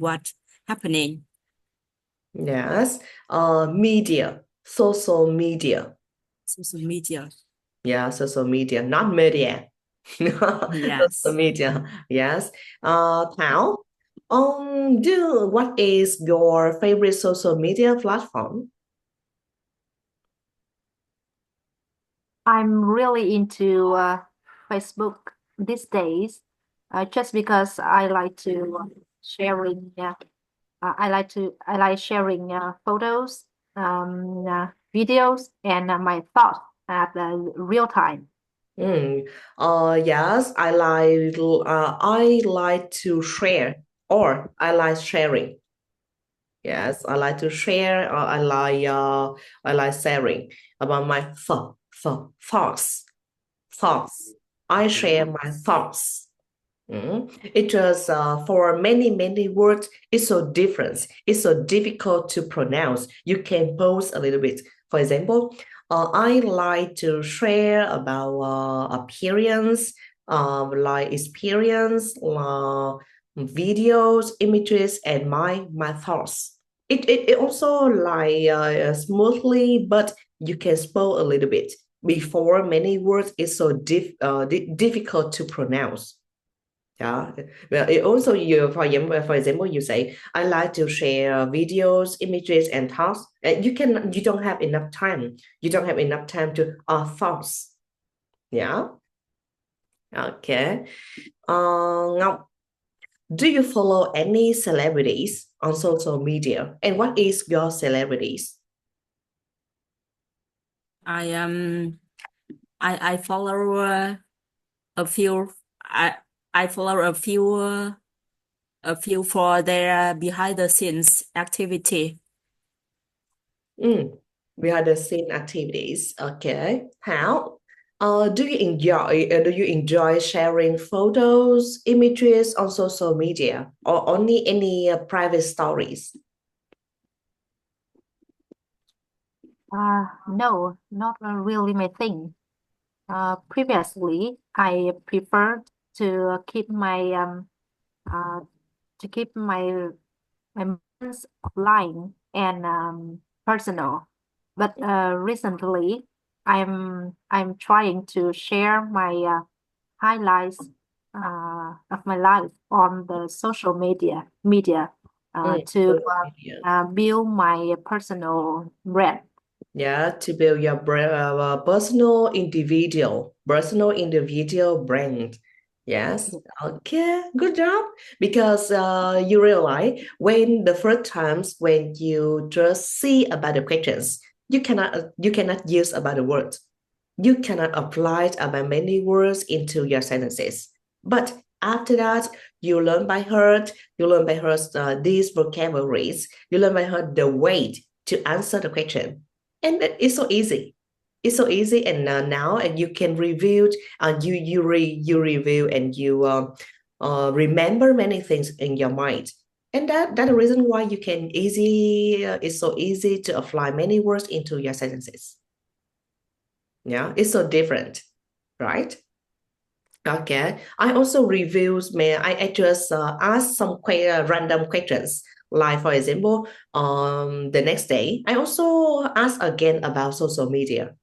what happening. Yes. Media, social media. Social media. Yeah, social media, not media. Social Yes. media. Yes. Thảo, what is your favorite social media platform? I'm really into Facebook these days, just because I like to sharing. I like sharing photos, videos, and my thoughts at real time. Mm. Yes, I like to share or I like sharing. Yes, I like to share or I like sharing about my thoughts. I share my thoughts. It just for many words, it's so different. It's so difficult to pronounce. You can pause a little bit. For example, I like to share about appearance, like experience, videos, images, and my thoughts. It also like smoothly, but you can spell a little bit. Before many words, it's so difficult to pronounce. Yeah. Well, it also for example, you say, I like to share videos, images, and thoughts. You don't have enough time. You don't have enough time to thoughts. Yeah. Okay. Ngọc, do you follow any celebrities on social media? And what is your celebrities? I follow a few. I follow a few for their behind the scenes activity. Mm. Behind the scene activities. Okay. How? Do you enjoy sharing photos, images on social media, or only any private stories? No, not really my thing. Previously, I preferred to keep my uh, my moments offline and personal. But recently, I'm trying to share my highlights of my life on the social media to Social media. build my personal brand. Yeah, to build your personal individual brand. Yes. Okay. Good job. Because you realize when the first times when you just see about the questions, you cannot use about the words. You cannot apply about many words into your sentences. But after that, you learn by heart these vocabularies, you learn by heart the way to answer the question. And it's so easy. It's so easy, and now and you can review. You review and you remember many things in your mind, and that's the reason why you can easy. It's so easy to apply many words into your sentences. Yeah, it's so different, right? Okay. I also reviews, man. I just ask some random questions. Like for example, the next day, I also ask again about social media.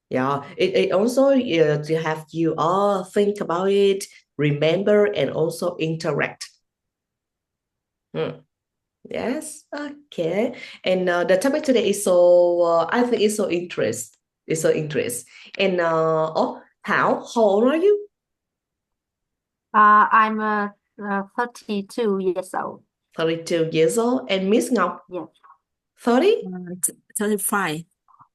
Yeah, it also to have you all think about it, remember, and also interact. Hmm. Yes. Okay. And the topic today is so I think it's so interest. It's so interest. And oh, how old are you? I'm 32 years old. 32 years old. And Miss Ngọc, Yes. 30? 35.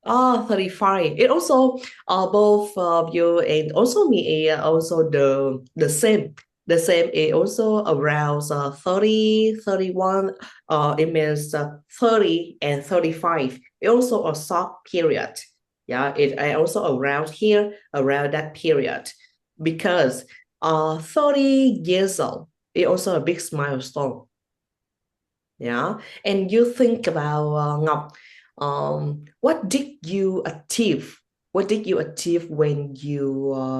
Oh, 35. It also both of you and also me also the same. The same is also around 30, 31. It means 30 and 35. It also a short period. Yeah, it I also around here, around that period. Because 30 years old, it also a big milestone. Yeah, and you think about Ngọc, what did you achieve? What did you achieve when you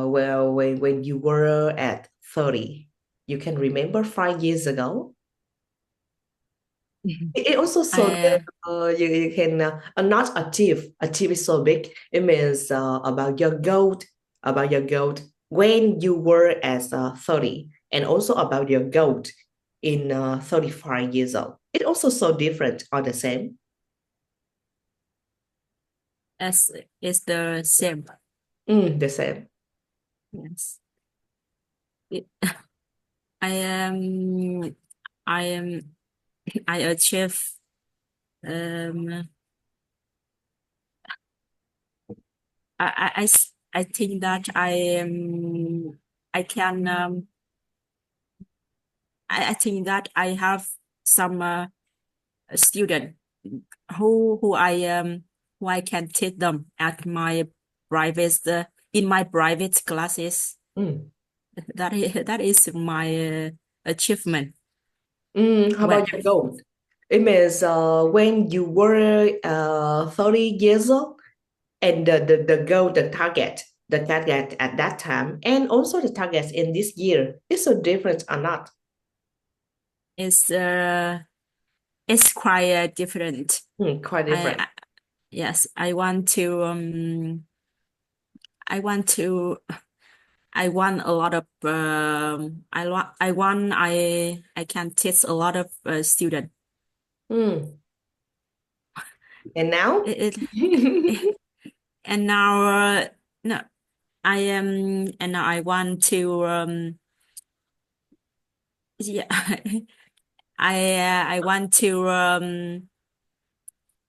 when you were at 30? You can remember 5 years ago? It also so I you can not achieve. Achieve is so big. It means about your goal, when you were as 30, and also about your goal in 35 years old. It also so different or the same. as is the same. The same. Yes. It, I am I am I achieve um I think that I can I think that I have some student who I can teach them at my private in my private classes. Mm. That is my achievement. How When about your goal? It means when you were 30 years old, and the goal, the target at that time, and also the targets in this year is so different or not? it's quite different. Quite different. Yes, I want to I want a lot of I can teach a lot of students. Hmm. And now? And now no I am and now I want to yeah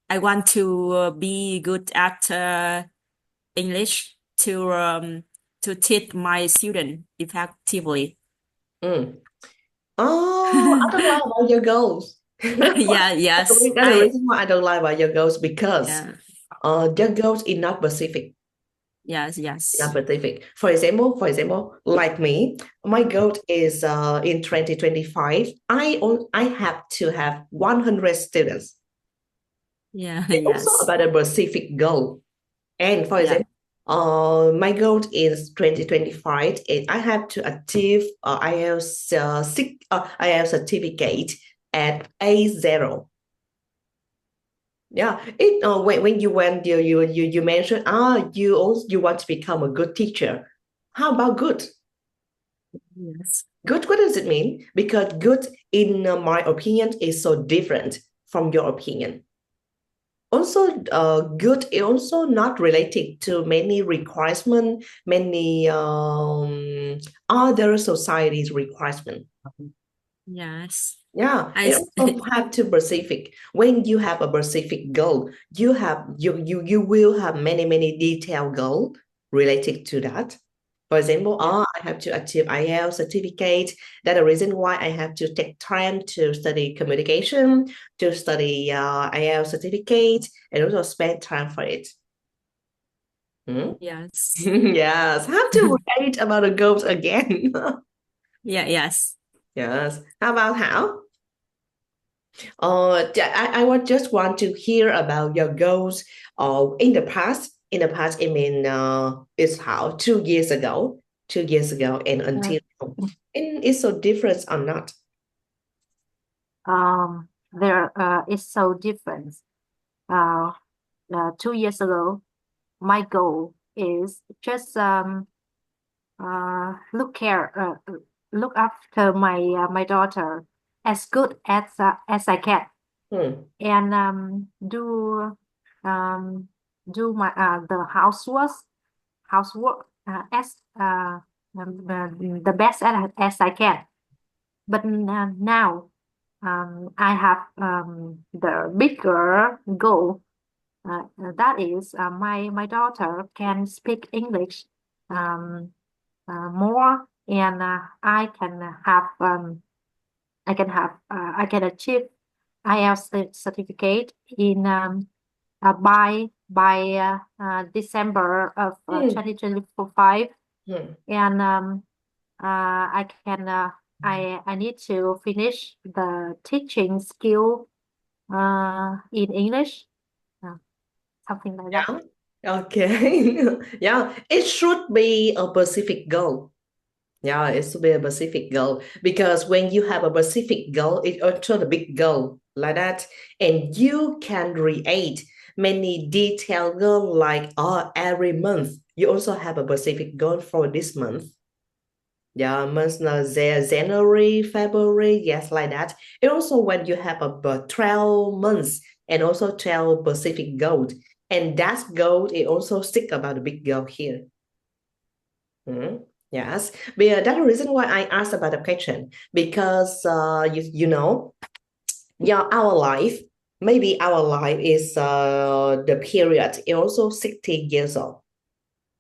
I want to be good at English to teach my student effectively. Hmm. Oh, I don't lie about your goals. Yeah, That's yes, the reason why I don't lie about your goals, because yeah, your goals is not specific. yes, Not yes, specific. For example, like me, my goal is in 2025, I have to have 100 students. yeah, It's also yes, about a specific goal. And for yeah, example, my goal is 2025, and I have to achieve IELTS certificate at A0. Yeah, when you mentioned you want to become a good teacher. How about good? yes, Good, what does it mean? Because good, in my opinion, is so different from your opinion. Also, good is also not related to many requirements, many other societies requirement. yes. Yeah, I it also have to specific. When you have a specific goal, you will have many detailed goal related to that. For example, yeah, I have to achieve IELTS certificate. That's the reason why I have to take time to study communication, to study IELTS certificate, and also spend time for it. Hmm? yes, Yes, have to write about the goals again. yeah, yes. Yes. How about how? I would just want to hear about your goals in the past. In the past, I mean, it's how 2 years ago, 2 years ago, and Uh, until now. And it's so different or not? there is so different. Uh, 2 years ago, my goal is just look after my daughter as good as I can, Hmm. and um do my the housework as the best as I can. But now I have the bigger goal. That is, my daughter can speak English more, and I can achieve IELTS certificate in by December of Hmm. 2025, Hmm. and I can I need to finish the teaching skill in English, uh, something like that. Yeah. Okay. Yeah, it should be a specific goal. Yeah, it should be a specific goal, because when you have a specific goal, it's also the big goal. like that. And you can create many detailed goals like every month. You also have a specific goal for this month. Yeah, months January, February, yes, like that. And also when you have a 12 months and also 12 specific goals, and that goal it also stick about the big goal here. Yes, but that's the reason why I asked about the question, because you know, yeah, our life, maybe our life is the period is also 60 years old.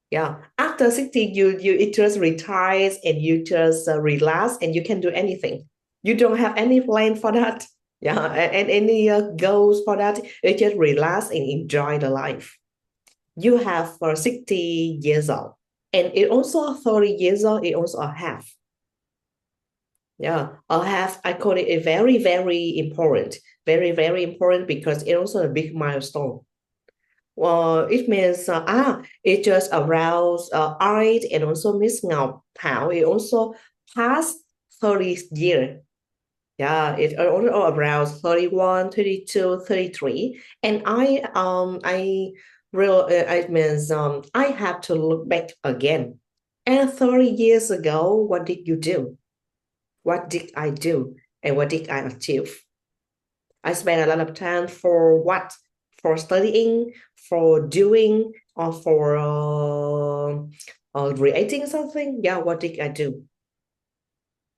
Yeah, after 60 you just retire and you just relax and you can do anything. You don't have any plan for that. Yeah, and any goals for that. You just relax and enjoy the life. You have for 60 years old, and it also 30 years old, it also a half. Yeah, a half, I call it a very, very important, very, very important because it also a big milestone. Well, it means it just around Art and also Miss Ngọc Thảo. It also passed 30 years. Yeah, it's also around 31, 32, 33. And it means I have to look back again. And 30 years ago, what did you do? What did I do? And what did I achieve? I spent a lot of time for what? For studying, for doing, or for creating something. Yeah, what did I do?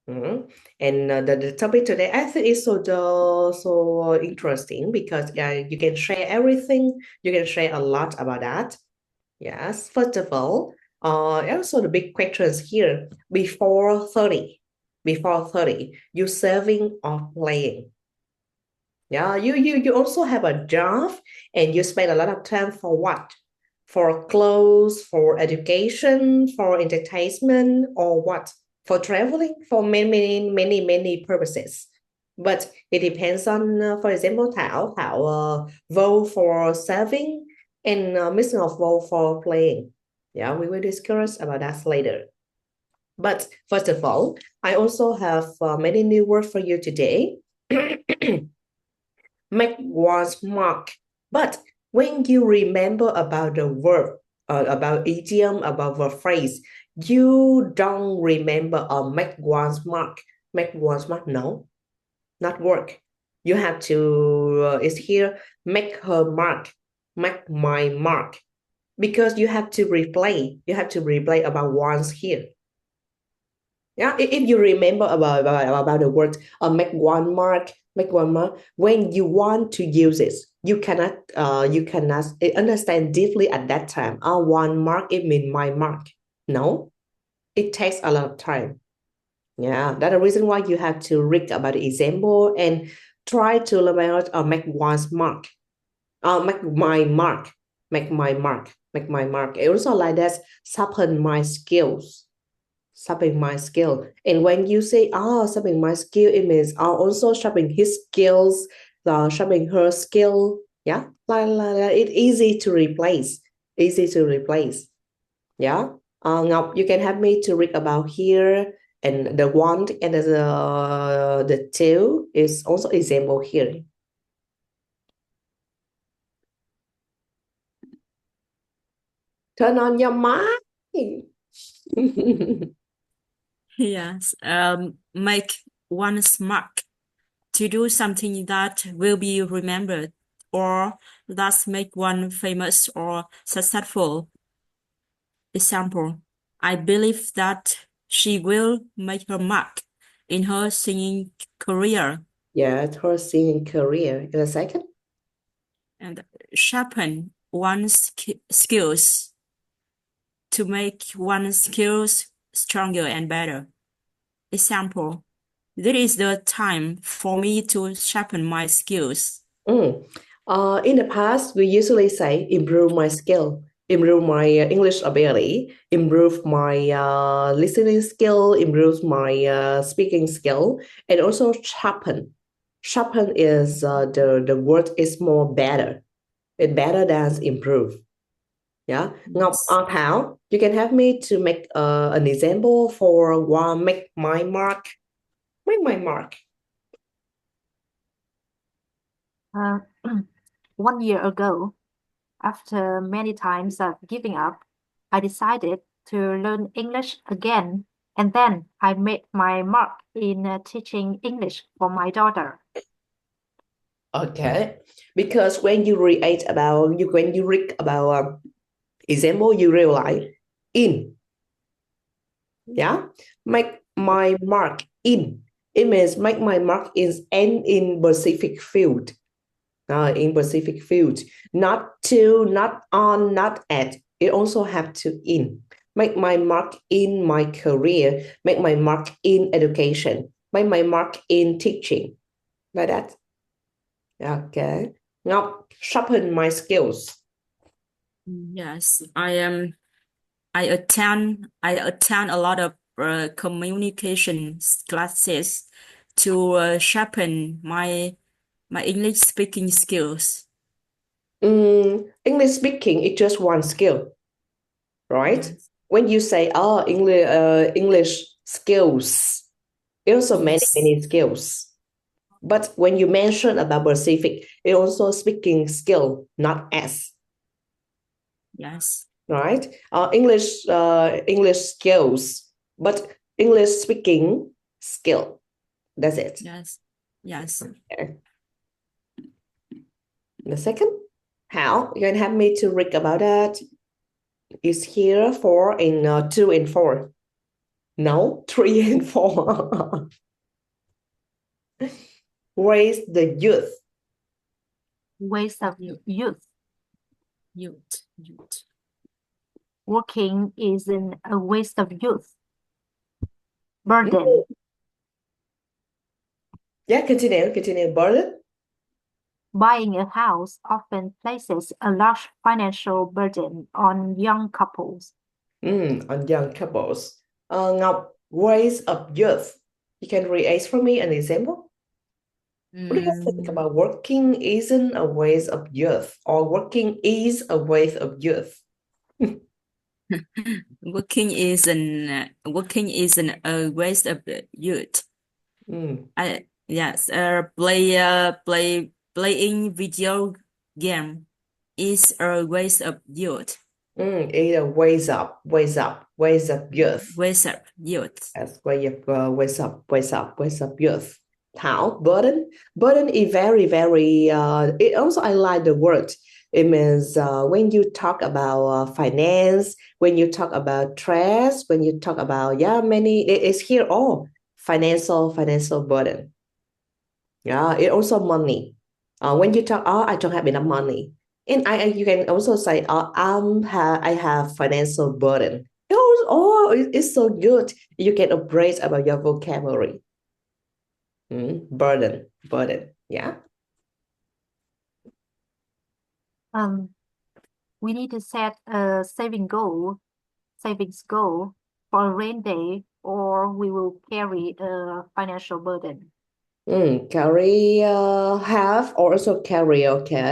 And the topic today, I think is so interesting because you can share everything. You can share a lot about that. Yes, first of all, also the big questions here. Before 30, you saving or playing? Yeah, you also have a job and you spend a lot of time for what? For clothes, for education, for entertainment, or what? For traveling, for many purposes. But it depends on, for example, Thảo vote for saving and Miss Ngọc vote for playing. Yeah, we will discuss about that later. But first of all, I also have many new words for you today. Make one's mark. But when you remember about the word, about idiom, about the phrase, you don't remember make one's mark. Make one's mark, no, not work. You have to, it's here, make her mark, make my mark. Because you have to replay about once here. Yeah, if you remember about the word make one mark, when you want to use it, you cannot understand deeply at that time. One mark, it means my mark. No, it takes a lot of time. Yeah, that's the reason why you have to read about the example and try to learn about make one's mark. Make my mark, make my mark, make my mark. It also like that, sharpen my skills. Sharpening my skill. And when you say, sharpening my skill, it means also sharpening his skills, sharpening her skill. Yeah, like it's easy to replace. Easy to replace. Yeah. Ngọc, you can help me to read about here. And the one and the two is also example here. Turn on your mind. Yes. Make one's mark to do something that will be remembered or thus make one famous or successful. Example, I believe that she will make her mark in her singing career Yeah, her singing career. In a second. and sharpen one's skills to make one's skills stronger and better. Example, this is the time for me to sharpen my skills. In the past, we usually say improve my skill, improve my English ability, improve my listening skill, improve my speaking skill, and also sharpen. Sharpen is the word is more better. It's better than improve. Yeah. Ngọc, Thảo, you can help me to make an example for one make my mark. Make my mark. Uh, 1 year ago, after many times of giving up, I decided to learn English again, and then I made my mark in teaching English for my daughter. Okay, because when you read about example, you realize in, yeah, make my mark in. It means make my mark in specific field. In specific field, not to, not on, not at. It also have to in. Make my mark in my career. Make my mark in education. Make my mark in teaching. Like that. Okay. Now sharpen my skills. Yes, I attend a lot of communication classes to sharpen my English speaking skills. English speaking is just one skill, right? Yes, When you say English skills, it also many yes, skills. But when you mention about specific, it also speaking skill, not as, yes, right? English skills, but English speaking skill. That's it. yes, yes. Okay. The second, how you can help me to read about that? Is here 2 and 4. No, 3 and 4. Raise the youth. Waste of Youth, youth. youth. Working isn't a waste of youth. Burden. Yeah, continue. Burden. Buying a house often places a large financial burden on young couples. On young couples. Now, raise of youth. You can raise for me an example? What do you think Mm, about working isn't a waste of youth or working is a waste of youth? working isn't a waste of youth. Mm. Yes, playing video game is a waste of youth. It's a waste of youth. Waste of youth. As waste of youth. Thảo, burden. Burden is very, very, it also, I like the word. It means when you talk about finance, when you talk about stress, when you talk about, it's here all financial burden. Yeah, it also money. When you talk, I don't have enough money. And you can also say, I have financial burden. It's so good. You can upgrade about your vocabulary. Burden. Yeah. We need to set a savings goal for a rainy day, or we will carry a financial burden. Carry have or also carry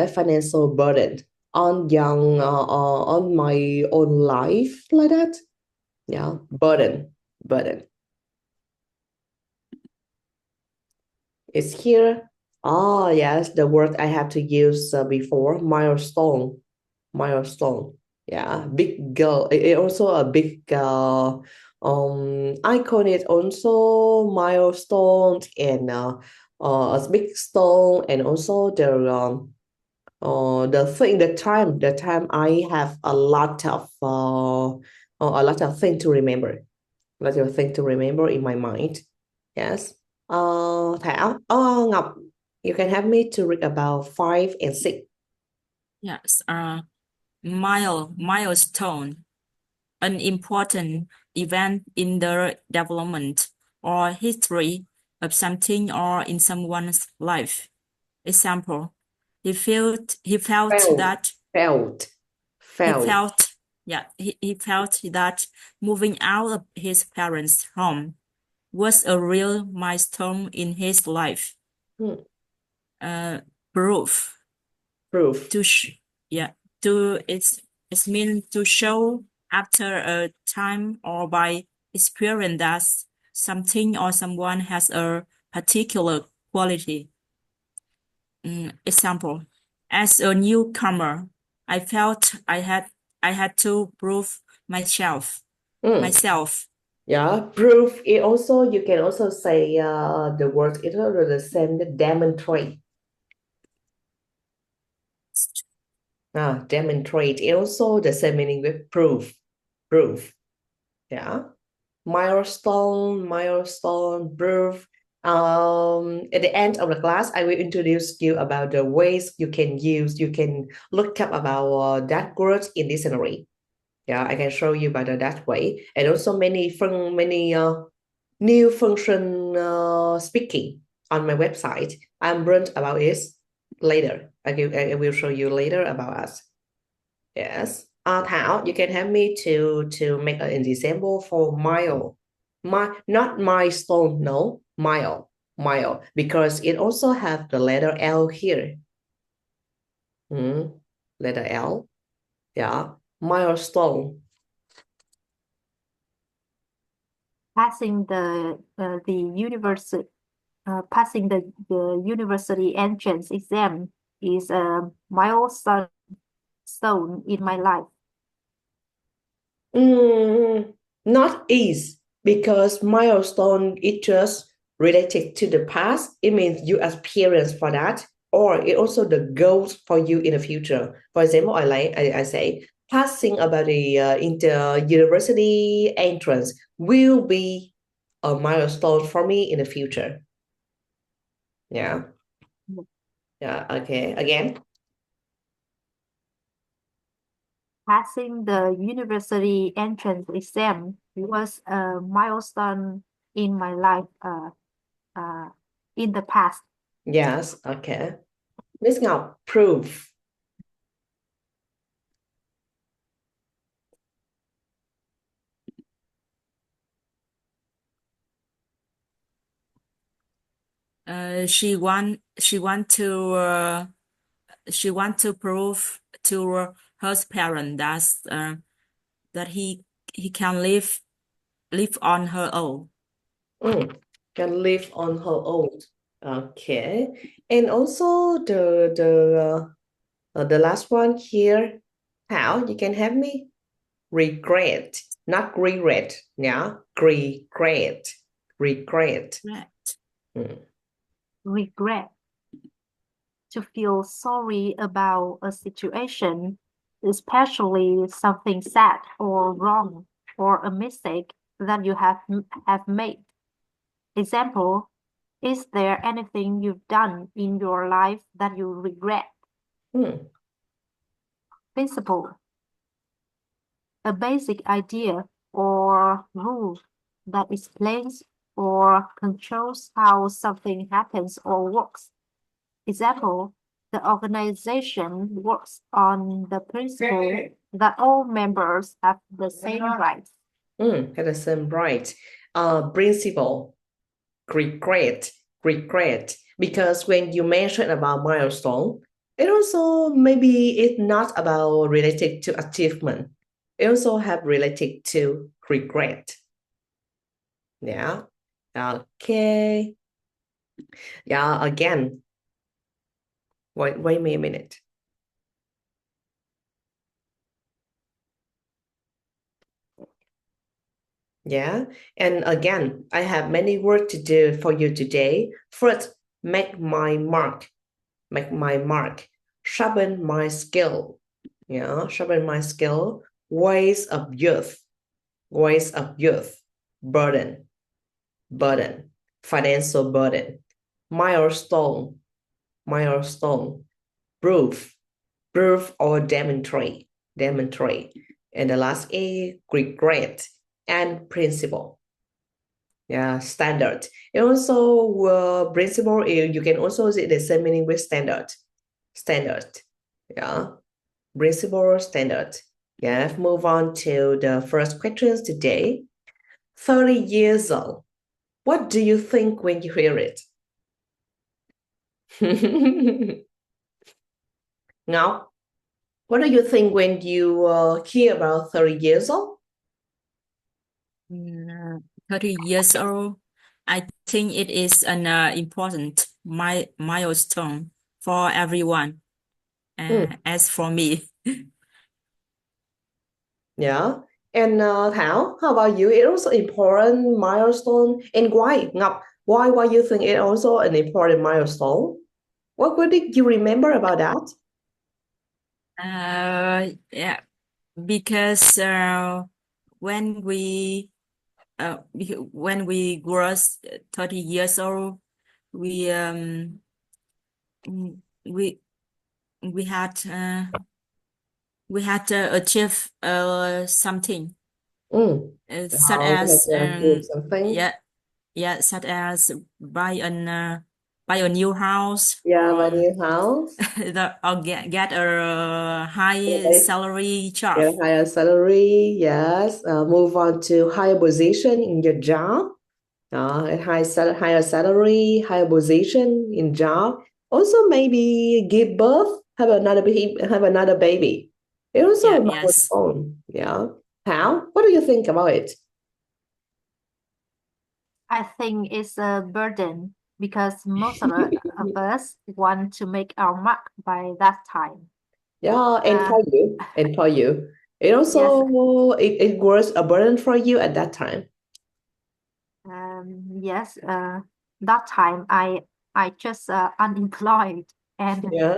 financial burden on my own life like that. Yeah, burden. It's here. Oh, yes, the word I have to use before, milestone. Yeah, big girl. It also a big I call it also milestone and a big stone and also the time I have a lot of thing to remember. A lot of thing to remember in my mind. Yes. Thảo, Ngọc, you can help me to read about 5 and 6. Yes. Milestone, an important event in the development or history of something or in someone's life. Example, he felt that Felt. he felt that moving out of his parents' home was a real milestone in his life. Hmm. Proof Proof. it's mean to show after a time or by experience that something or someone has a particular quality. Example, as a newcomer, I felt I had to prove myself. Mm. Yeah, proof. It also you can also say the word it also the same demonstrate. Demonstrate. It also the same meaning with proof. Proof. Yeah. Milestone, proof. At the end of the class, I will introduce you about the ways you can use. You can look up about that word in dictionary. Yeah, I can show you about that way, and also many new function speaking on my website. I'm learned about it later. I will show you later about us. Yes. Thảo, you can help me to make an example for mile. Not milestone, no, mile, because it also have the letter L here. Letter L. Yeah. Milestone. Passing the university passing the university entrance exam is a milestone in my life. Not is, because milestone is just related to the past. It means you experience for that, or it also the goals for you in the future. For example, I say passing about the inter university entrance will be a milestone for me in the future. Yeah. Yeah. Okay. Again. Passing the university entrance exam was a milestone in my life in the past. Yes. Okay. Let's now proof. She want to prove to her parents that he can live on her own. Can live on her own. Okay. And also the last one here, Thảo, you can help me? Regret, not regret. Yeah, regret. Right. Regret. To feel sorry about a situation, especially something sad or wrong or a mistake that you have made. Example, is there anything you've done in your life that you regret? Principle. A basic idea or rule that explains or controls how something happens or works. Example, the organization works on the principle that all members have the same rights. Have the same right. Principle, regret. Because when you mention about milestone, it also maybe it's not about related to achievement. It also have related to regret. Yeah. Okay. Yeah, again. Wait me a minute. Yeah. And again, I have many work to do for you today. First, make my mark. Sharpen my skill. Yeah, sharpen my skill. Ways of youth. Burden. Financial burden. Milestone. Proof or demonstrate. And the last A, regret and principle. Yeah, standard. And also principle, you can also see the same meaning with standard. Yeah, principle, standard. Yeah, move on to the first questions today. 30 years old. What do you think when you hear it? Now, what do you think when you hear about 30 years old? 30 years old. I think it is an important milestone for everyone. As for me, Yeah. And Thảo, how about you? It also important milestone. And why, Ngọc? Why you think it also an important milestone? What did you remember about that? yeah, because when we grow 30 years old, we mm, we we had achieved something such You have as to achieve something. such as buy a new house Yeah, buy or new house, or get a high okay. salary job. Get a higher salary, yes. Move on to higher position in your job. Higher salary, higher position in job. Also, maybe give birth, have another baby. It also a Yes. milestone. Yeah. How? What do you think about it? I think it's a burden because most of us want to make our mark by that time. Yeah, Uh, and for you, it yes, also it was a burden for you at that time. yes. That time I just unemployed, and Yeah.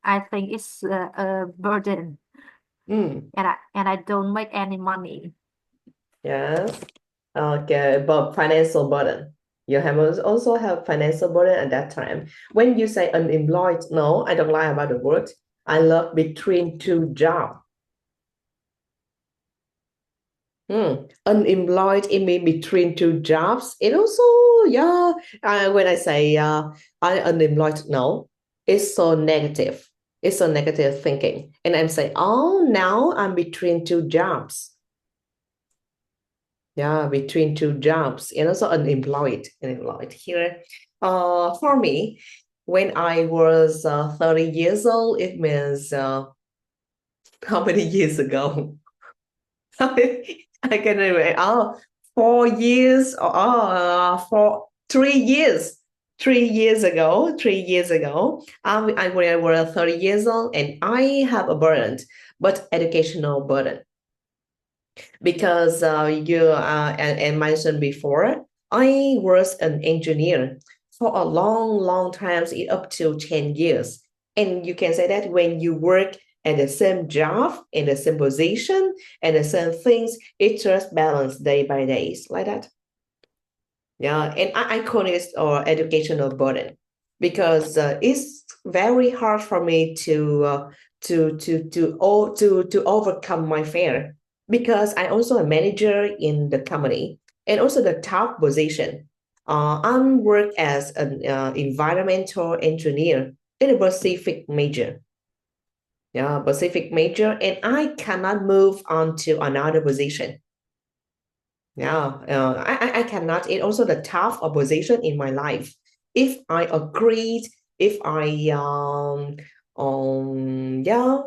I think it's a burden, Mm. and I don't make any money. Yes. Okay, but financial burden. You have also have financial burden at that time. When you say unemployed, no, I don't like about the word. I love between two jobs. Unemployed, it means between two jobs. It also, yeah, when I say I unemployed, no, it's so negative. It's so negative thinking. And I'm saying, oh, now I'm between two jobs. Yeah, between two jobs and also unemployed here. For me, when I was 30 years old, it means how many years ago? I can remember. 4 years or for 3 years. 3 years ago, 3 years ago, when I was 30 years old, and I have a burden, but educational burden because and mentioned before, I was an engineer for a long time, up to 10 years. And you can say that when you work at the same job, in the same position, and the same things, it just balance day by day, like that. Yeah, and I call it educational burden because it's very hard for me to overcome my fear because I also a manager in the company and also the top position. I'm work as an environmental engineer in a Pacific major. Yeah, Pacific major, and I cannot move on to another position. Yeah, I cannot. It also the tough opposition in my life. If I agreed, if I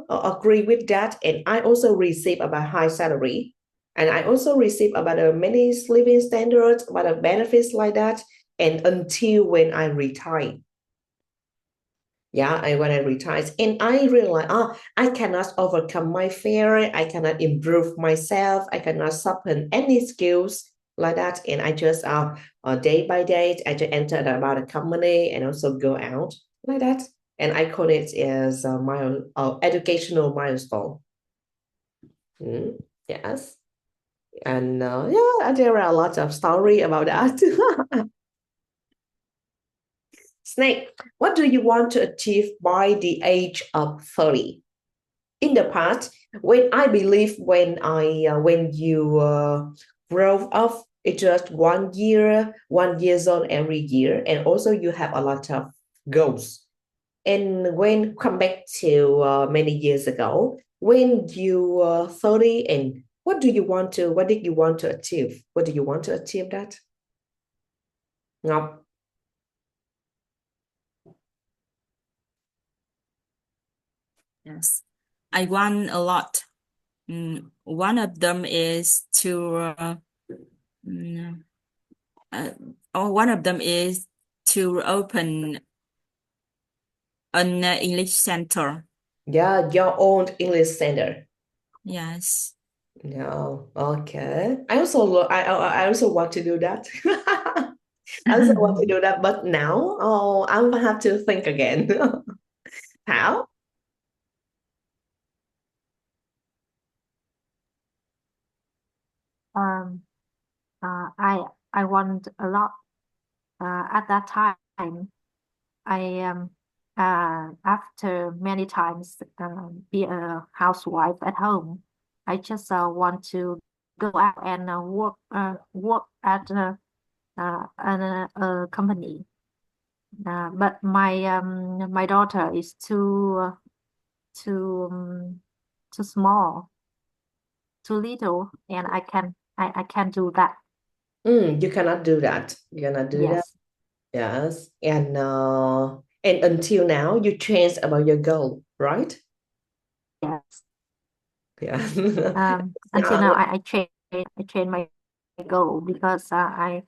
agree with that, and I also receive about high salary, and I also receive about many living standards, about benefits like that, and until when I retire. Yeah, when I retired, and I realized, I cannot overcome my fear. I cannot improve myself. I cannot sharpen any skills like that. And I just, day by day, I just entered about a company and also go out like that. And I call it as my educational milestone. Yes, and yeah, there are a lot of story about that. Snake, what do you want to achieve by the age of 30? In the past, when I believe when you grow up, it's just 1 years old every year, and also you have a lot of goals. And when come back to many years ago, when you 30, and what did you want to achieve? What do you want to achieve that? Ngọc? Yes, I want a lot. One of them is mm, one of them is to open an English center. Yeah, your own English center. Yes. No, okay. I also want to do that. I also want to do that, but now, I'm gonna have to think again. How? Um, I want a lot. At that time, I after many times be a housewife at home, I just want to go out and work at a company. But my daughter is too too small, too little, and I can't do that. You cannot do that. You cannot do that. Yes, Yes. And until now, you changed about your goal, right? yes. Yeah. Until Yeah. now, I train my goal because I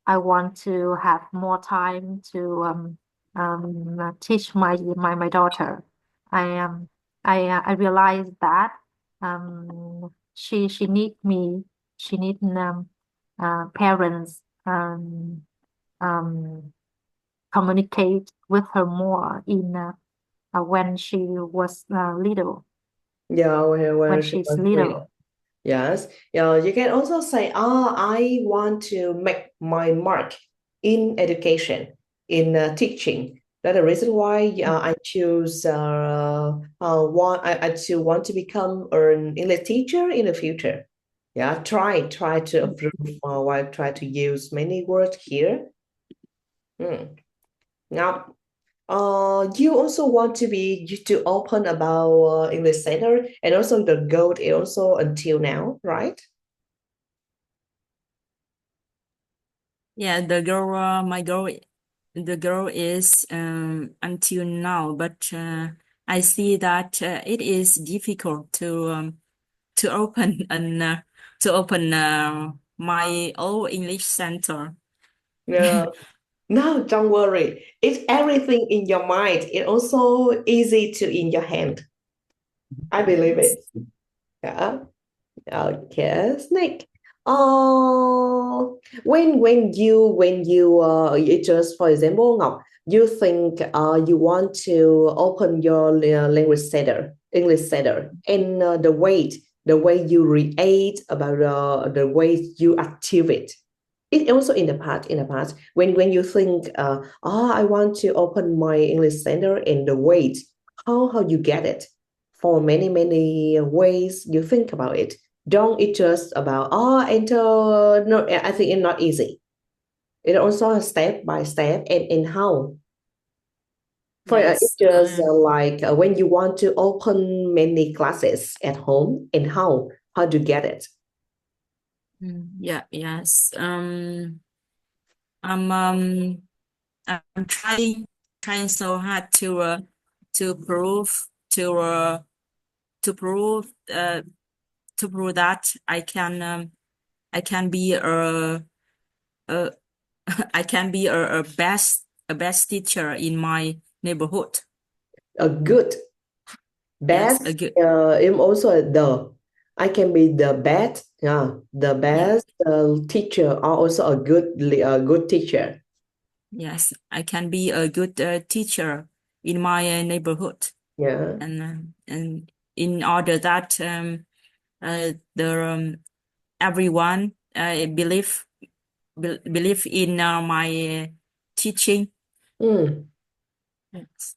want to have more time to teach my daughter. I I realized that she need me. She need parents um communicate with her more in when she was little. Yeah, When where she she's was little. little. Yes. Yeah, you can also say, I want to make my mark in education, in teaching. That's the reason why I choose I still want to become an English teacher in the future. Yeah, try to improve while try to use many words here. Hmm. Now, you also want to be to open about English Center, and also the goal is also until now, right? Yeah, my girl, the girl is until now, but I see that it is difficult to open an to open my own English center. No, no, don't worry. It's everything in your mind. It's also easy to in your hand. I believe it. Yeah. Okay, Snake. When you just for example, Ngọc, you think you want to open your language center, English center, and the way you react about the way you activate. It also in the past when you think I want to open my English center and the way how you get it for many ways you think about it. Don't it just about enter. No, I think it's not easy. It also a step by step and how for it's Yes. just like when you want to open many classes at home and how to get it. Yeah, yes. I'm I'm trying so hard to prove to prove uh to prove that I can be a I can be a best teacher in my neighborhood. A good Yes, best a good. I'm also the I can be the best, yeah, the Yeah, best teacher or also a good teacher. yes, I can be a good teacher in my neighborhood, Yeah. and in order that the everyone believe in my teaching. Mm. Yes.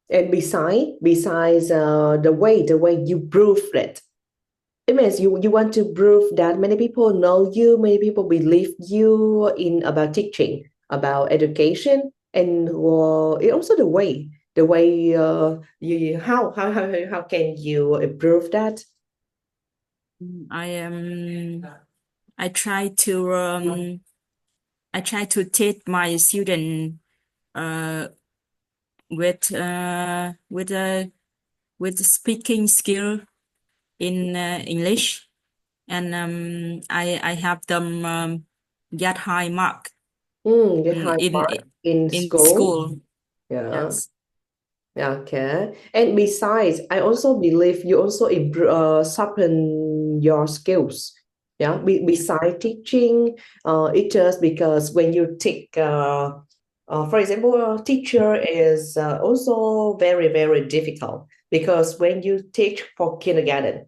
And besides the way you prove it, it means you want to prove that many people know you, many people believe you in about teaching, about education, and it also the way you how can you improve that? I am. I try to I try to teach my student uh with with speaking skill in English, and I have them get high mark Get high in mark in in school. school. Yeah. Yes. Okay. And besides, I also believe you also improve, sharpen your skills. Yeah. Besides teaching, it just because when you take, for example, a teacher is also very, very difficult because when you teach for kindergarten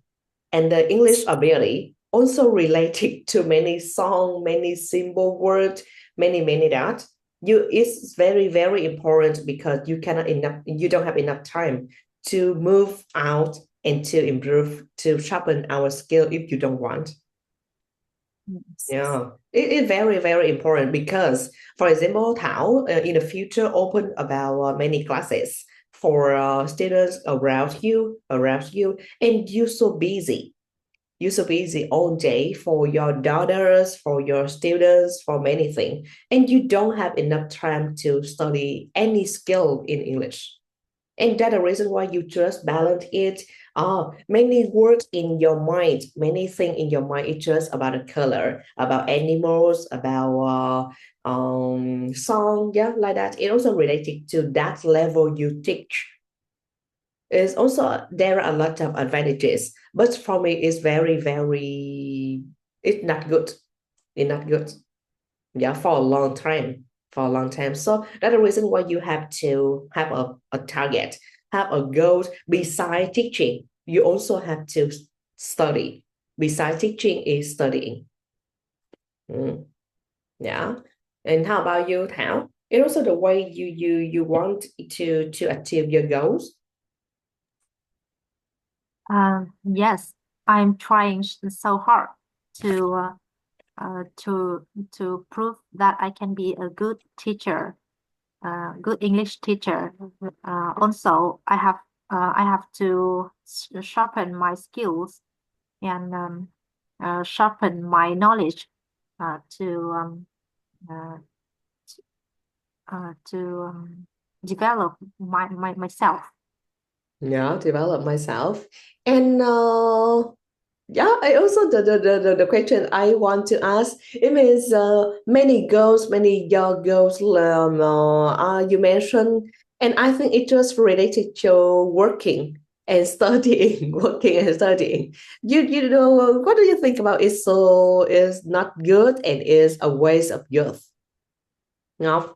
and the English ability also related to many song, many symbol words, many that you it's very very important because you don't have enough time to move out and to improve to sharpen our skill if you don't want. Yeah, it's very very important because for example Thảo in the future open about many classes for students around you and you're so busy all day for your daughters, for your students, for many things, and you don't have enough time to study any skill in English. And that's the reason why you just balance it. Many words in your mind, many things in your mind. It's just about the color, about animals, about song, yeah, like that. It also related to that level you teach. It's also there are a lot of advantages, but for me, it's very, very, it's not good. It's not good. Yeah, for a long time. For a long time. So that's the reason why you have to have a target, have a goal. Besides teaching, you also have to study. Besides teaching is studying. Yeah. And how about you, Thảo? It's also the way you want to achieve your goals. Yes, I'm trying so hard to to prove that I can be a good teacher, good English teacher. Also, I have to sharpen my skills and sharpen my knowledge to uh, develop myself. Yeah, develop myself. And yeah, I also the question I want to ask it means many girls, many young girls you mentioned, and I think it just related to working and studying, working and studying. You know what do you think about it? So is not good and is a waste of youth. No,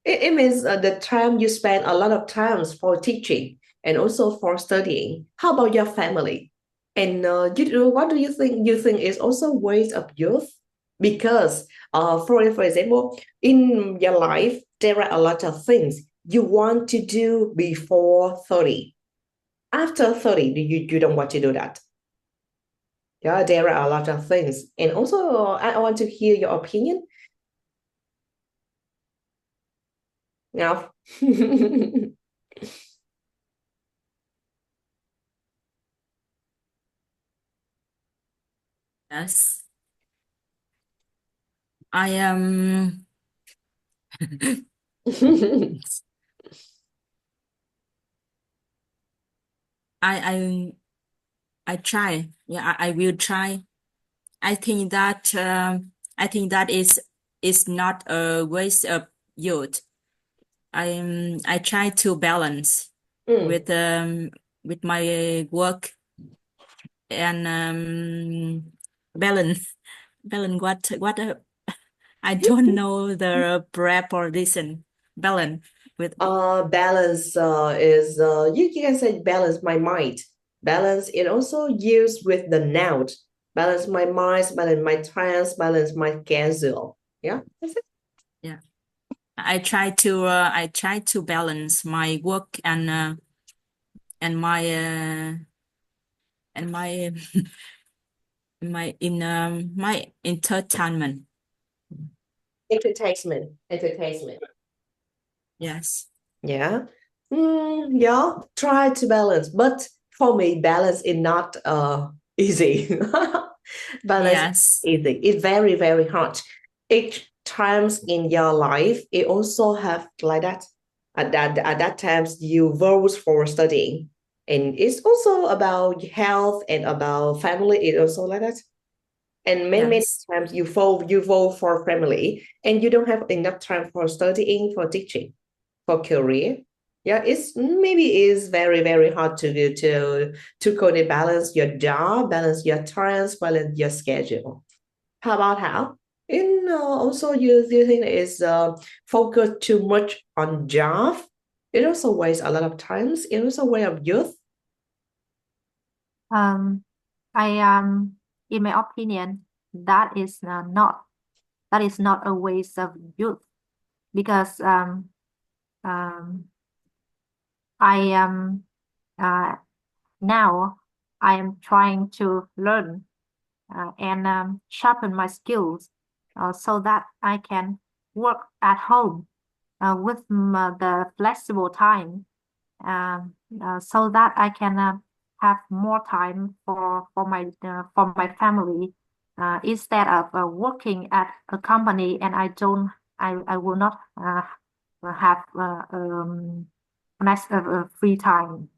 it means the time you spend a lot of times for teaching and also for studying. How about your family? And what do you think? You think is also waste of youth? Because for example, in your life there are a lot of things you want to do before 30. After 30, you don't want to do that. Yeah, there are a lot of things. And also I want to hear your opinion. Now. Yes. I am I I try. Yeah, I will try. I think that is not a waste of youth. I try to balance Mm. with my work and balance what I don't know the preposition balance with Balance is you can say balance my mind. Balance it also used with the noun. Balance my mind, balance my trance, balance my schedule. Yeah, that's it. yeah. I try to balance my work and my and my my entertainment. Entertainment. Yes. Yeah. Yeah, try to balance. But for me, balance is not easy. Balance is Yes. easy. It's very, very hard. Each times in your life, it also have like that. At that times you vote for studying. And it's also about health and about family. It also like that. And many Yes. times you vote for family and you don't have enough time for studying, for teaching, for career. Yeah, it's maybe is very, very hard to do to coordinate, balance your job, balance your times, balance your schedule. How about how? In also you think is focus too much on job. It also wastes a lot of times. It also waste of youth. Um, in my opinion, that is not a waste of youth because um, I am now I am trying to learn and sharpen my skills so that I can work at home with the flexible time so that I can have more time for my family instead of working at a company and I will not have nice free time.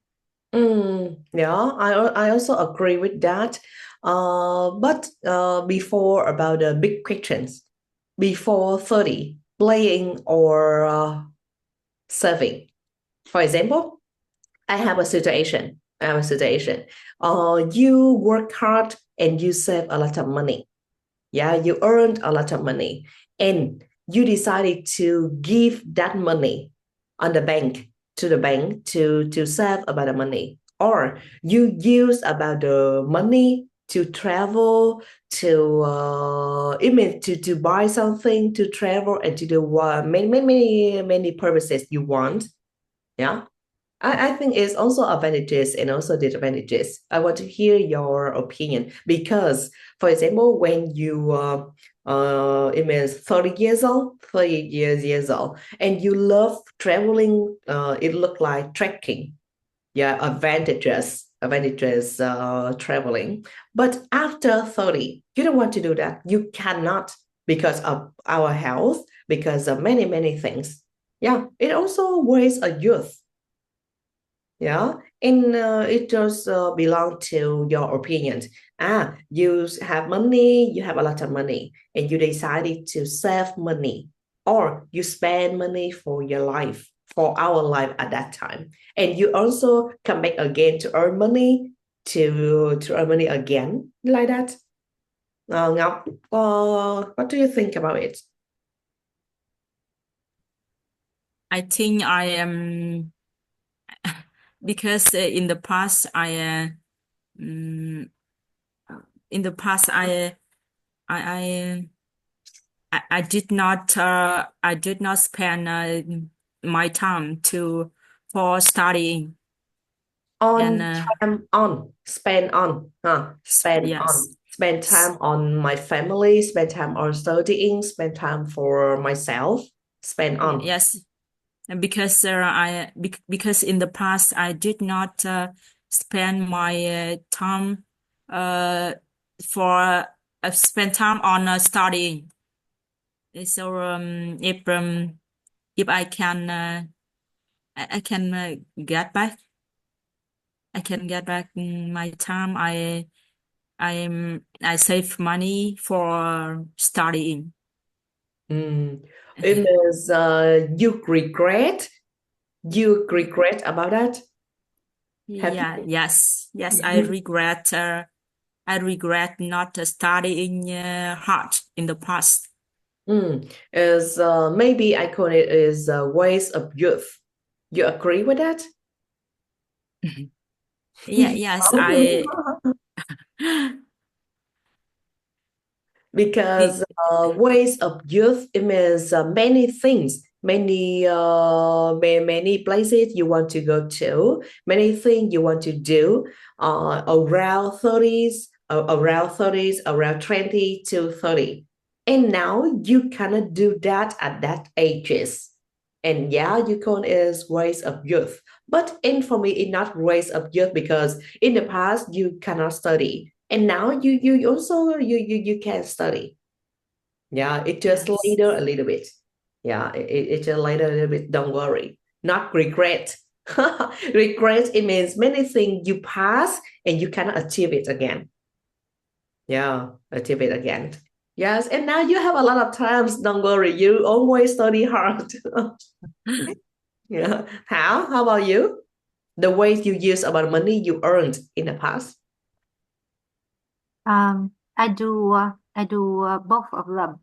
Yeah, I also agree with that. But before about the big questions, before 30, playing or serving. For example, I have a situation. I have a situation. You work hard and you save a lot of money. Yeah, you earned a lot of money, and you decided to give that money on the bank to the bank to save about the money, or you use about the money to travel to even to buy something to travel and to do many purposes you want. Yeah, I think it's also advantages and also disadvantages. I want to hear your opinion because, for example, when you it means 30 years old, 30 years old, and you love traveling, it look like trekking. Yeah, advantages traveling. But after 30, you don't want to do that. You cannot because of our health, because of many things. Yeah, it also wastes a youth. Yeah, and it just belong to your opinions. You have money, you have a lot of money, and you decided to save money, or you spend money for your life, for our life at that time, and you also come back again to earn money, to earn money again, like that. Ngọc, what do you think about it? I think I am because in the past mm, in the past I I did not spend my time to for studying and On time on spend on yes, spend time on my family, spend time on studying, spend time for myself, spend on. yes, and because because in the past I did not spend my time uh for spend time on studying. So if I can I can get back I can get back my time. I save money for studying. It means you regret about that. Have Yeah, you? yes, Mhm. I regret not studying hard in the past. Is maybe I call it is a waste of youth. You agree with that? Yeah, yes, I Because be- ways of youth, it means many things, many places you want to go to, many things you want to do around 30s, around 20 to 30. And now you cannot do that at that ages. And yeah, you can is ways of youth. But in for me, it's not ways of youth because in the past you cannot study, and now you also you can study. Yeah, it just yes, later a little bit. Yeah, it just later a little bit. Don't worry, not regret. Regret, it means many things you pass and you cannot achieve it again. Yeah, achieve it again. Yes, and now you have a lot of times. Don't worry, you always study hard. Yeah. How about you? The ways you use about money you earned in the past. I do both of them.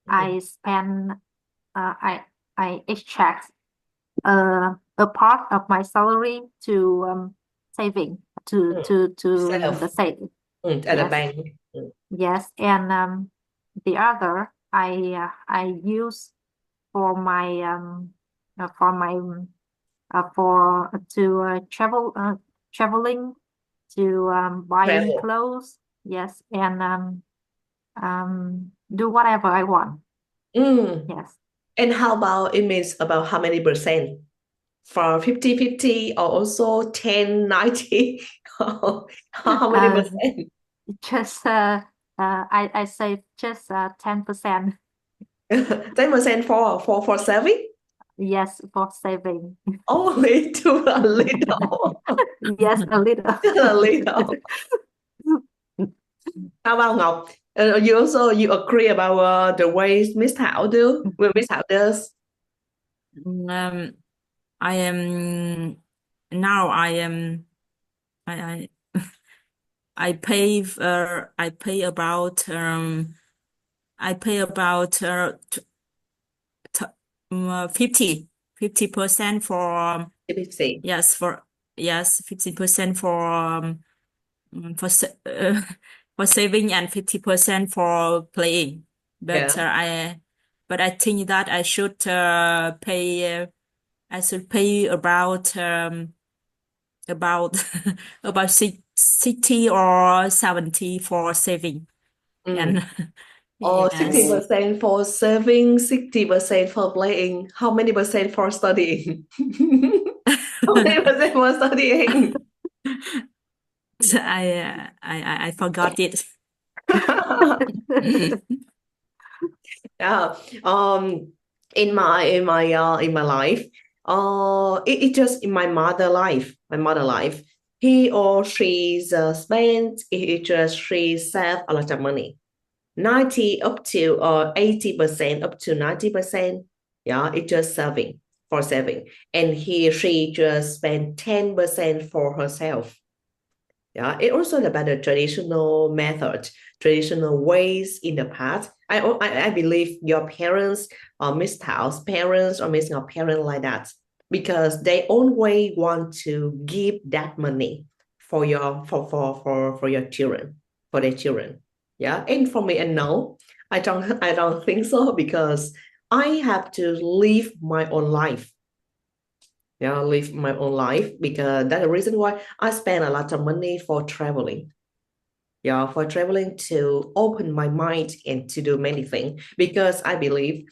I spend I extract a part of my salary to saving to the Self save. at the Yes, bank. yes, and the other I use for my for my for to traveling to buying Travel. clothes. Yes, and do whatever I want. Mm. Yes. And how about it means about how many percent? For 50-50 or also 10-90? How many Uh, percent? just I say just 10%. 10% for saving? Yes, for saving. Only too a little. Yes, a little. A little. How about Ngọc? You agree about the ways Miss Thảo do? Well, Miss Thảo does. Um, I am now I am I I pay about I pay about t 50% for ABC. yes for yes 50% for for saving and 50% for playing. Yeah. But I think that I should pay about about 60 or 70 for saving. Mm. And Or yes, 60% for saving, 60% for playing. How many percent for studying? How many percent for studying? I forgot it. Yeah. In my life, it just in my mother life, he or she's spent it just she save a lot of money. 90 up to 80% up to 90%. Yeah, it just saving. And she just spent 10% for herself. Yeah, it also about the traditional method, traditional ways in the past. I believe your parents or Miss Tao's parents or Miss Ngọc parents like that because they always want to give that money for your children, for their children. Yeah, and for me, and no, I don't think so because I have to live my own life. Yeah, live my own life because that's the reason why I spend a lot of money for traveling. Yeah, for traveling to open my mind and to do many things because I believe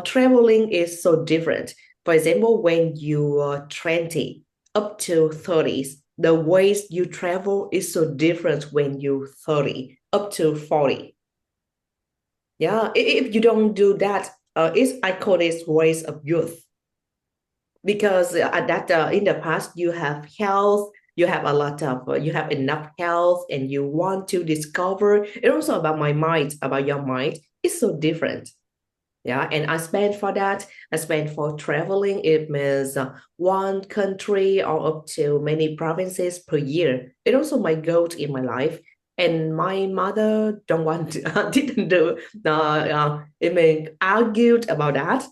traveling is so different. For example, when you are 20 up to 30s, the ways you travel is so different when you 30 up to 40. Yeah, if you don't do that, I call this waste of youth because at that in the past you have health, you have a lot of you have enough health and you want to discover it. Also about my mind, about your mind, it's so different. Yeah, and I spend for traveling. It means one country or up to many provinces per year. It also my goal in my life. And my mother don't want to, didn't do it mean argued about that.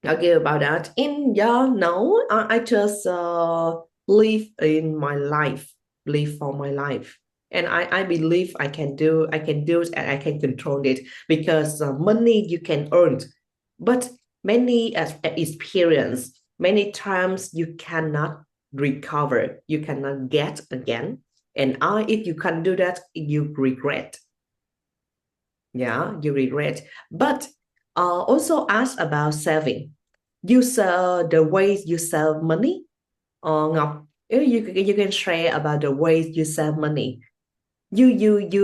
Okay, about that. In yeah, no, I just live in my life, live for my life, and I believe I can do it and I can control it because money you can earn, but many as experience, many times you cannot recover, you cannot get again, and if you can do that, you regret. Yeah, you regret. But also ask about saving. Use the ways you save money. Ngọc, if you can share about the ways you save money. You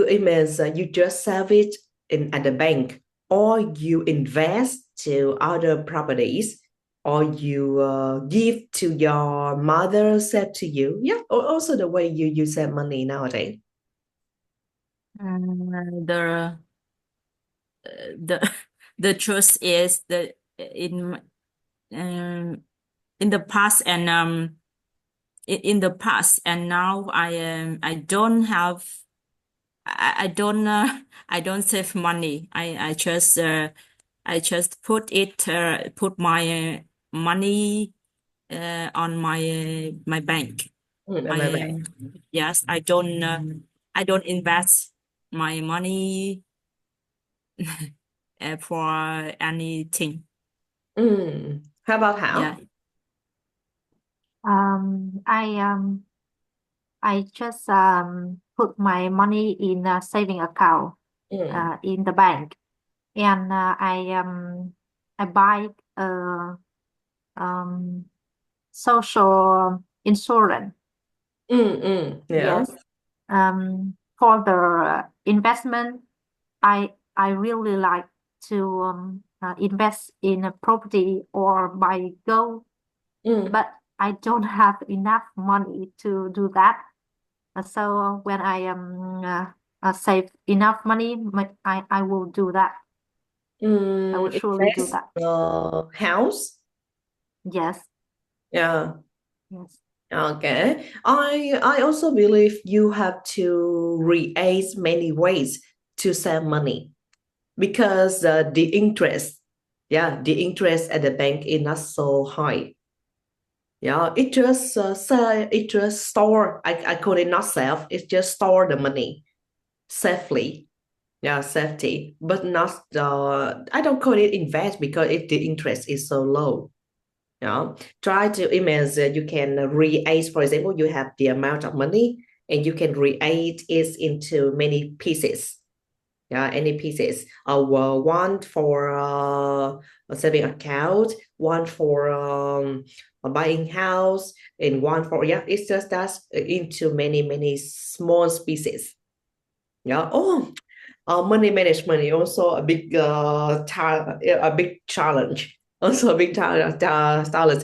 it means you just save it in at the bank, or you invest to other properties, or you give to your mother, save to you. Yeah, or also the way you save money nowadays. The the the truth is that in um in the past and in the past, and now I don't have I don't I don't save money. I just put my money on my bank. Am I right? Yes, I don't invest my money for anything. How about Hảo? Yeah. I just put my money in a saving account Mm. in the bank, and I buy social insurance. Yes. Yes. For the investment, I really like to invest in a property or buy gold, but I don't have enough money to do that. So when I save enough money, I will do that. I will surely do Invest that. house. Yes, Yeah. yes. Okay. I also believe you have to create many ways to save money because the interest at the bank is not so high. Yeah, it just it just store. I call it not save. It just store the money safely. Yeah, safety, but not I don't call it invest because the interest is so low. Yeah, try to imagine you can create, for example, you have the amount of money and you can create it into many pieces. Yeah, any pieces. One for a saving account, one for a buying house, and one for it's just that into many small pieces. Yeah. Oh, money management is also a big a big challenge. Also a big challenge,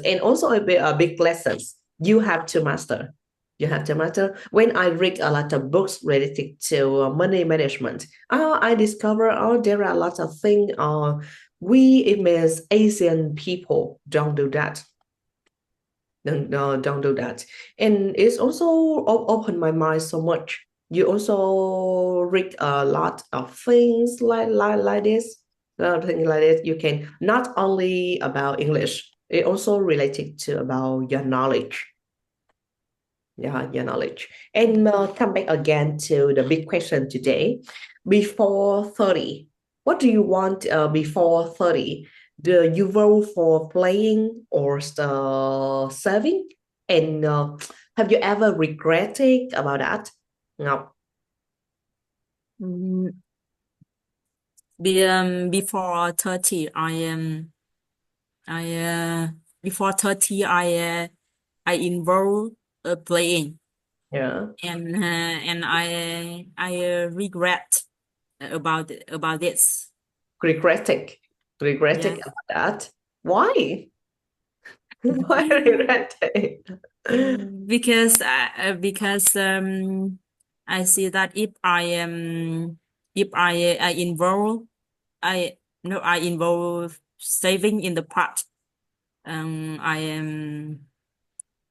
and also a big lessons you have to master. You have to master. When I read a lot of books related to money management, I discover there are a lot of things. We as Asian people don't do that. Don't do that, and it's also opened my mind so much. You also read a lot of things like this, things like this. You can not only about English, it also related to about your knowledge. Yeah, your knowledge. And come back again to the big question today. Before 30, what do you want before 30? Do you vote for playing or serving? And have you ever regretted about that? No. Mm, before 30, before 30, I involve playing, Yeah. and I regret about this. Regretting. Regretting Yes. about that. Why? Why regretting? Because I see that if I involve I no I involve saving in the pot, I am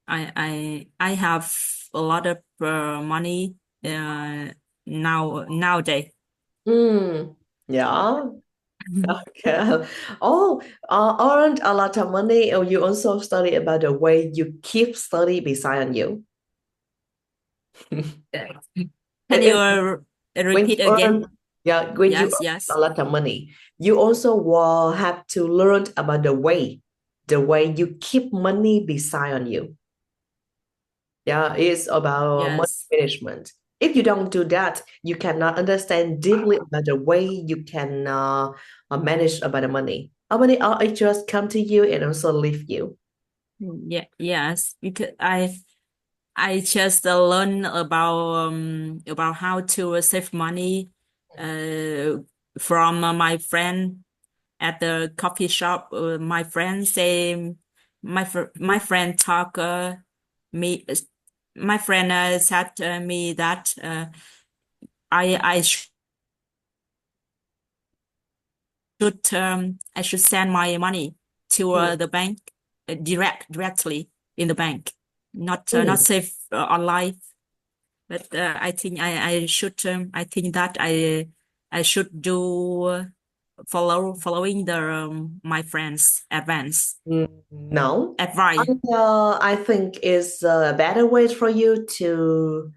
I have a lot of money nowadays. Yeah. Okay. Oh, earned a lot of money. Or you also study about the way you keep study beside you. Can And you when repeat you again? when you Yes, earn yes. a lot of money, you also will have to learn about the way you keep money beside you. Yeah, it's about money Yes. management. If you don't do that, you cannot understand deeply about the way you can manage about the money. How money it just come to you and also leave you. Yeah, yes, because I just learn about how to save money uh from my friend at the coffee shop. My friend say my friend talk me my friend said me that I should I should send my money to Mm, the bank directly in the bank, not Mm. not save online. But I think I should I think that I should do following the my friends advice. No, Advice. I think it's a better way for you to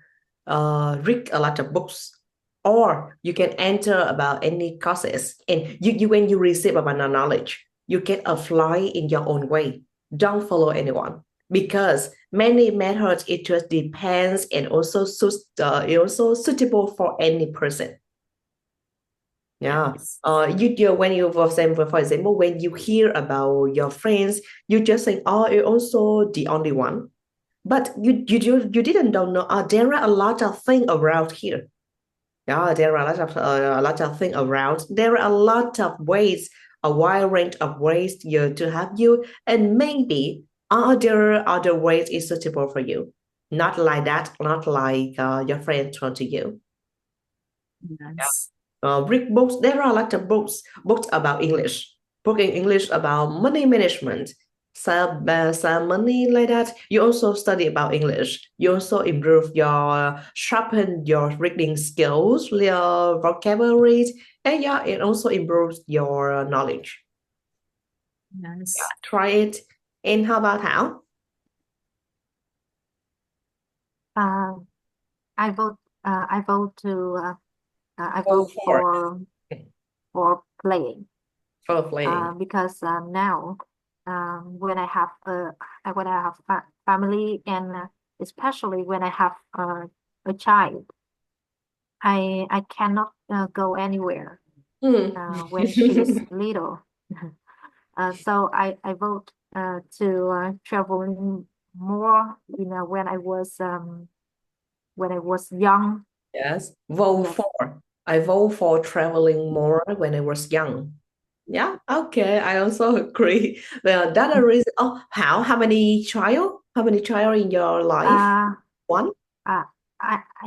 read a lot of books, or you can enter about any courses, and you when you receive about the knowledge, you can apply in your own way. Don't follow anyone, because many methods it just depends and also it also suitable for any person. Yeah. Yes. When you, for example, when you hear about your friends, you just think, oh, you're also the only one. But you didn't don't know. There are a lot of things around here. Yeah, there are a lot of things around. There are a lot of ways, a wide range of ways to help you, and maybe other ways is suitable for you. Not like that. Not like your friend told to you. Yes. Read books. There are a lot of books about English, book in English about money management, some money like that. You also study about English. You also sharpen your reading skills, your vocabulary, and yeah, it also improves your knowledge. Yes. Try it. And how about Thảo? I vote. I vote to. I Go vote for for playing. playing. Because now, when I have family, and especially when I have a child, I cannot go anywhere when she is little. So I vote to traveling more, when I was young. Yes, vote Yes. for. I vote for traveling more when I was young. Yeah, okay, I also agree. Well, that a reason. Oh, how many child? How many child in your life? One?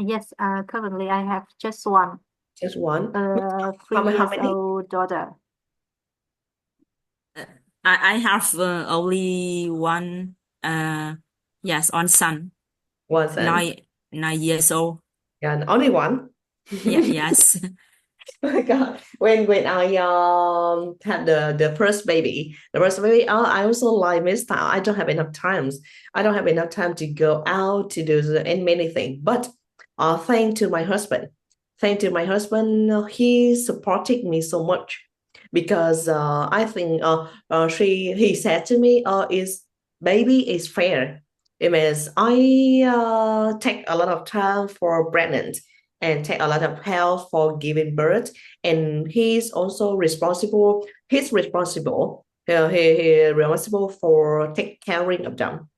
Yes. Currently I have just one, Just one? 3 How years many? old daughter. I have only one yes, one son, One son. 9 years old. Yeah, only one. Yeah, yes. Oh my God. When I had the first baby, I also like Miss Tao. I don't have enough times. I don't have enough time to go out to do and many things. But thanks to my husband, he supported me so much, because I think he said to me, is baby is fair. It means I take a lot of time for pregnant and take a lot of help for giving birth, and he's also responsible. He's responsible. He responsible for take caring of them.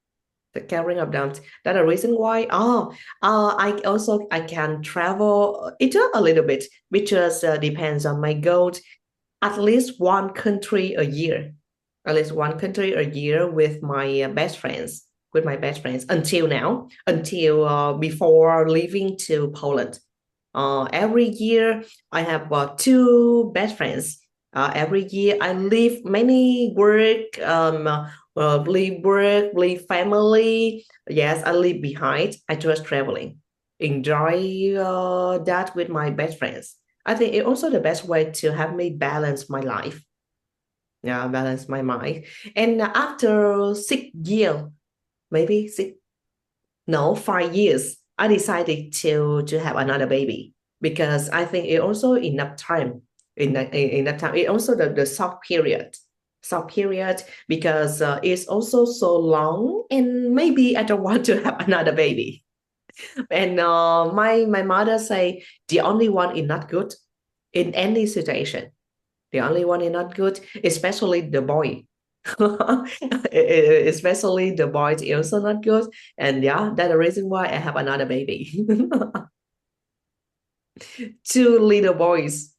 The caring of them. That's the reason why. I can travel it a little bit, which just depends on my goal. At least one country a year. At least one country a year with my best friends. With my best friends until now, until before leaving to Poland. Every year I have two best friends. Every year I leave many work, leave family. Yes, I leave behind. I just traveling, enjoy that with my best friends. I think it's also the best way to have me balance my life. Yeah, balance my mind. And after 6 years, maybe six, no, 5 years, I decided to have another baby, because I think it also enough time. In that time, it also the soft period, because it's also so long, and maybe I don't want to have another baby. And my mother say the only one is not good in any situation. The only one is not good, especially the boy. Especially the boys is also not good, and yeah, that's the reason why I have another baby. Two little boys.